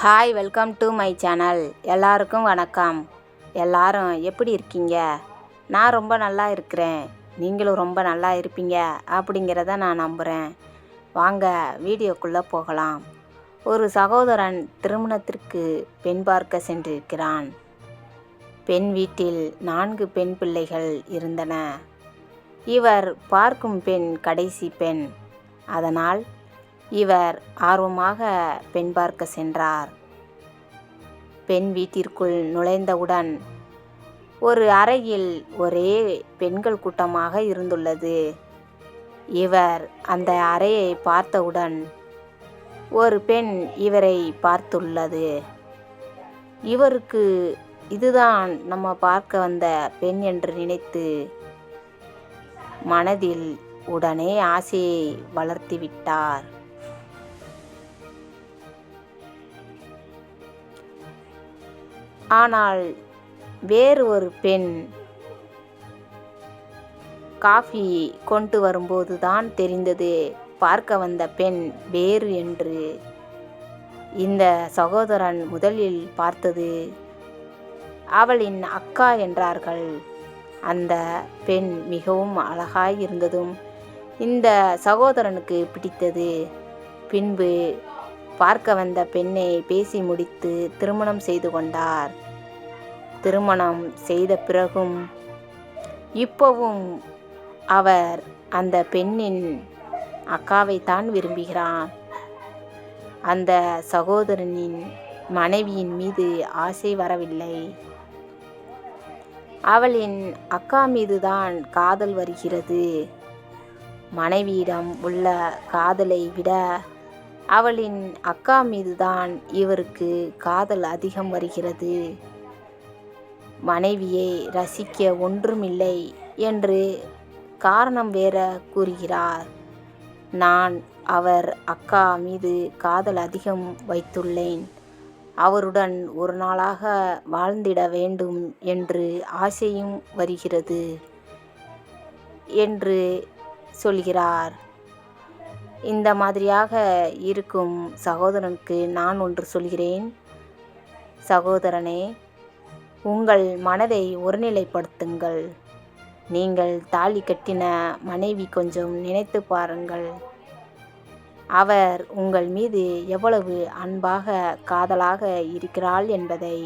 Hi, welcome to my channel. எல்லாருக்கும் வணக்கம். எல்லாரும் எப்படி இருக்கீங்க? நான் ரொம்ப நல்லா இருக்கிறேன். நீங்களும் ரொம்ப நல்லா இருப்பீங்க அப்படிங்கிறத நான் நம்புகிறேன். வாங்க வீடியோக்குள்ளே போகலாம். ஒரு சகோதரன் திருமணத்திற்கு பெண் பார்க்க சென்றிருக்கிறான். பெண் வீட்டில் 4 பெண் பிள்ளைகள் இருந்தன. இவர் பார்க்கும் பெண் கடைசி பெண். அதனால் இவர் ஆர்வமாக பெண் பார்க்க சென்றார். பெண் வீட்டிற்குள் நுழைந்தவுடன் ஒரு அறையில் ஒரே பெண்கள் கூட்டமாக இருந்துள்ளது. இவர் அந்த அறையை பார்த்தவுடன் ஒரு பெண் இவரை பார்த்துள்ளது. இவருக்கு இதுதான் நம்ம பார்க்க வந்த பெண் என்று நினைத்து மனதில் உடனே ஆசையை வளர்த்துவிட்டார். ஆனால் வேறு ஒரு பெண் காஃபி கொண்டு வரும்போது தான் தெரிந்தது பார்க்க வந்த பெண் வேறு என்று. இந்த சகோதரன் முதலில் பார்த்தது அவளின் அக்கா என்றார்கள். அந்த பெண் மிகவும் அழகாய் இருந்ததும் இந்த சகோதரனுக்கு பிடித்தது. பின்பு பார்க்க வந்த பெண்ணை பேசி முடித்து திருமணம் செய்து கொண்டார். திருமணம் செய்த பிறகும் இப்போவும் அவர் அந்த பெண்ணின் அக்காவைத்தான் விரும்புகிறான். அந்த சகோதரனின் மனைவியின் மீது ஆசை வரவில்லை. அவளின் அக்கா மீதுதான் காதல் வருகிறது. மனைவியிடம் உள்ள காதலை விட அவளின் அக்கா மீதுதான் இவருக்கு காதல் அதிகம் வருகிறது. மனைவியை ரசிக்க ஒன்றுமில்லை என்று காரணம் வேற கூறுகிறார். நான் அவர் அக்கா மீது காதல் அதிகம் வைத்துள்ளேன். அவருடன் ஒரு நாளாக வாழ்ந்திட வேண்டும் என்று ஆசையும் வருகிறது என்று சொல்கிறார். இந்த மாதிரியாக இருக்கும் சகோதரனுக்கு நான் ஒன்று சொல்கிறேன். சகோதரனே, உங்கள் மனதை ஒருநிலைப்படுத்துங்கள். நீங்கள் தாலி கட்டின மனைவி கொஞ்சம் நினைத்து பாருங்கள். அவர் உங்கள் மீது எவ்வளவு அன்பாக காதலாக இருக்கிறாள் என்பதை.